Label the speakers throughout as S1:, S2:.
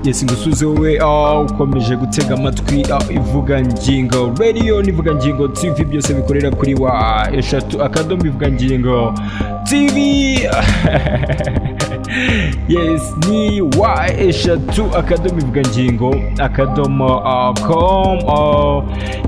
S1: Yes, ngusuze wowe ukomeje gutega amatwi ivuga ngingo radio nivuga ngingo TV, byose bikorera kuri wa eshatu akadomo ivuga ngingo TV. Yes, ni wa eshatu akadomo ivuga ngingo akadomo com.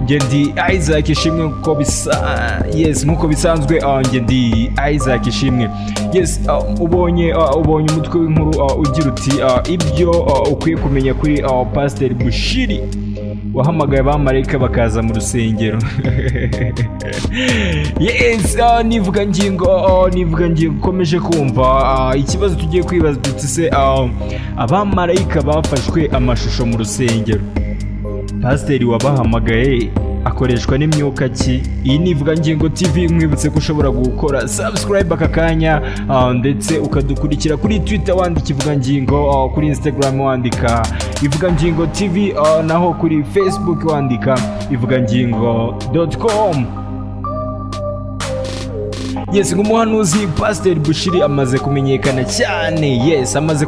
S1: Ngendi Isaac Ishimwe uko bisa. Yes, nkuko bisanzwe ngendi Isaac Ishimwe. Yes, ubonye umutwe w'inkuru ugira uti ibyo ukwiye kumenya kuri Pastor Bushiri wahamagaye abamarayika bakaza mu rusengero. Yes, nivuga ngingo ukomeje kumva ikibazo tugiye kwibaza tutse abamarayika bafashwe amashusho mu rusengero. Pastor wabahamagaye akoreshwa n'imyuka ki? Iyi nivuga ngingo TV, mwibutse ko ushobora gukora subscribe aka kanya ndetse ukadukurikira kuri Twitter wandika ivuga ngingo, kuri Instagram wandika ivuga ngingo TV, naho kuri Facebook wandika ivuga ngingo.com. Yes, nk'umuhanuzi Pastor Bushiri amaze kumenyekana cyane. Yes, amaze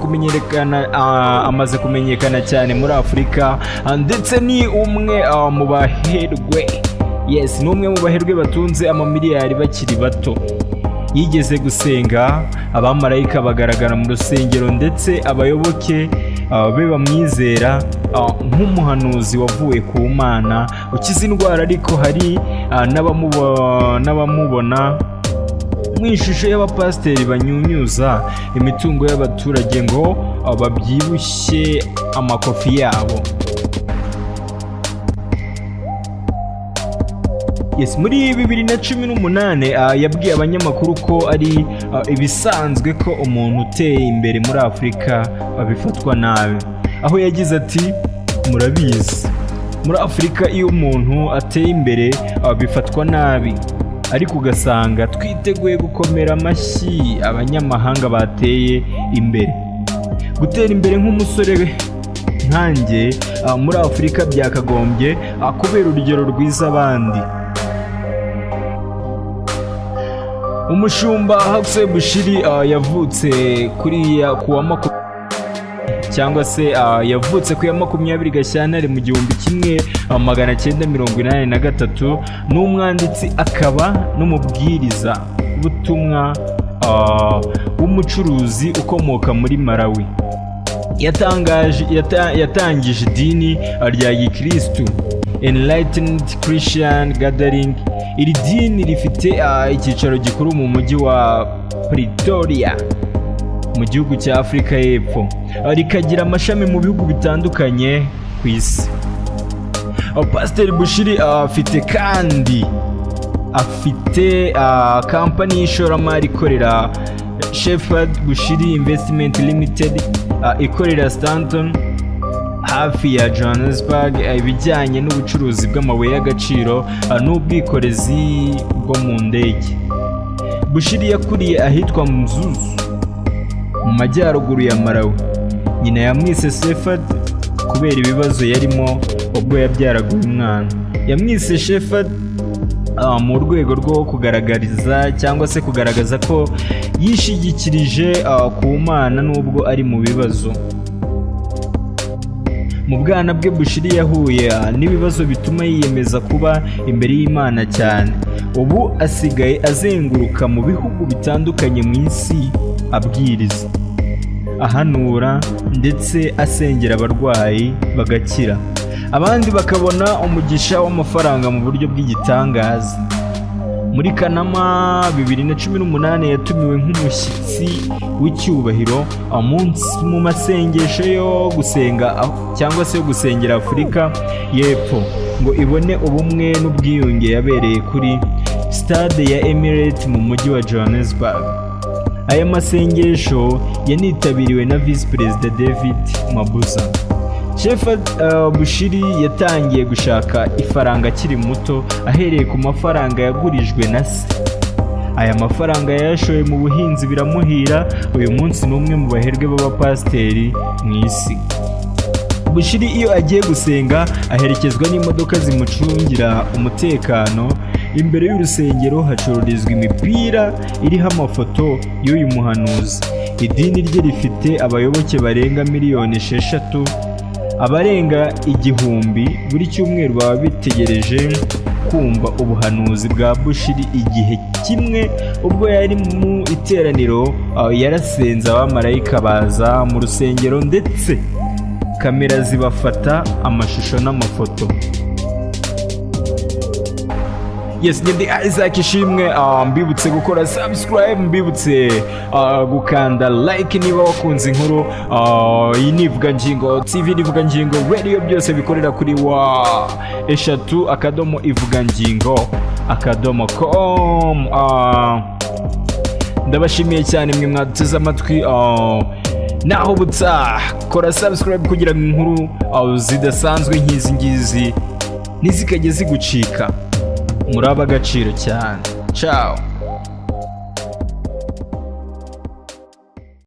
S1: kumenyekana cyane muri Afurika, ndetse ni umwe mu baherwe. Yes, ni umwe mu baherwe batunze amamiliyari bakiri bato. Yigeze gusenga, abamarayika bagaragara mu rusengero, ndetse abayoboke be bamwizera nk'umuhanuzi wavuye ku Mana ukiza indwara, ariko hari n'abamubona mu ishusho y'abapasiteri banyunyuza imitungo y'abaturage ngo babyibushye amakofi yabo. Yes, muri 2018 yabwiye abanyamakuru ko ari ibisanzwe ko umuntu uteye imbere muri Afurika bifatwa nabi, aho yagize ati murabizi muri Afurika iyo umuntu ateye imbere bifatwa nabi, ariko ugasanga twiteguye gukomera amashyi abanyamahanga bateye imbere. Gutera imbere nk'umusore nkanjye muri Afurika byakagombye kubera urugero rwiza abandi. Umushumba Pastor Bushiri yavutse yavutse ku ya 20 Gashyantare mu 1983. N'umwanditsi akaba n'umubwiriza ubutumwa w'umucuruzi ukomoka muri Malawi. Yatangije idini rya Gikristu, Enlightened Christian Gathering. Iri dini rifite icyicaro gikuru mu mujyi wa Pretoria mu gihugu cya Afurika y'Epfo, rikagira amashami mu bihugu bitandukanye ku isi. Pastor Bushiri afite kampani y'ishoramari ikorera Shepherd Bushiri Investment Limited, ikorera Stanton hafi ya Johannesburg, ibijyanye n'ubucuruzi bw'amabuye y'agaciro n'ubwikorezi bwo mu ndege. Bushiri yakuriye ahitwa Mzuzu mu majyaruguru ya Malawi. Nyina yamwise Shepherd kubera ibibazo yarimo ubwo yabyaraga uyu mwana. Yamwise Shepherd mu rwego rwo kugaragaza ko yishigikirije ku Mana nubwo ari mu bibazo. Mu bwana bwe Bushiri yahuye n'ibibazo bituma yiyemeza kuba imbere y'Imana cyane. Ubu asigaye azenguruka mu bihugu bitandukanye mu isi abwiriza, ahanura ndetse asengera abarwayi bagakira, abandi bakabona umugisha w'amafaranga mu buryo bw'igitangaza. Muri Kanama 2018 yatumiwe nk'umushyitsi w'icyubahiro mu masengesho yo gusenga cyangwa se yo gusengera Afurika y'Epfo ngo ibone ubumwe n'ubwiyunge, yabereye kuri stade ya Emirates mu mujyi wa Johannesburg. Aya masengesho yanitabiriwe na Vice President David Mabuza. Shepherd Bushiri yatangiye gushaka ifaranga akiri muto ahereye ku mafaranga yagurijwe na se. Aya mafaranga yashoye mu buhinzi biramuhira. Uyu munsi ni umwe mu baherwe b'abapasiteri mu isi. Bushiri iyo agiye gusenga aherekezwa n'imodoka zimucungira umutekano. Imbere y'urusengero hacururizwa imipira iriho amafoto y'uyu muhanuzi. idini rye rifite abayoboke barenga miliyoni 6, abarenga 1000 buri cyumweru baba bitegereje kumva ubuhanuzi bwa Bushiri. Igihe kimwe ubwo yari mu iteraniro yarasenze, abamarayika baza mu rusengero ndetse kamera zibafata amashusho n'amafoto. Yes, ndi Isaac Ishimwe, mbibutse gukora subscribe, mbibutse gukanda like niba wakunze inkuru. Iyi ni Ivugangingo TV, Ivugangingo Radio, byose bikorera kuri wa@ivugangingo.com. Ndabashimiye cyane mwe mwaduteze amatwi. Naho butsa kora subscribe kugira ngo inkuru zidasanzwe nk'izi ngizi ntizikajye zigucika. Muraba agaciro cyane. Ciao.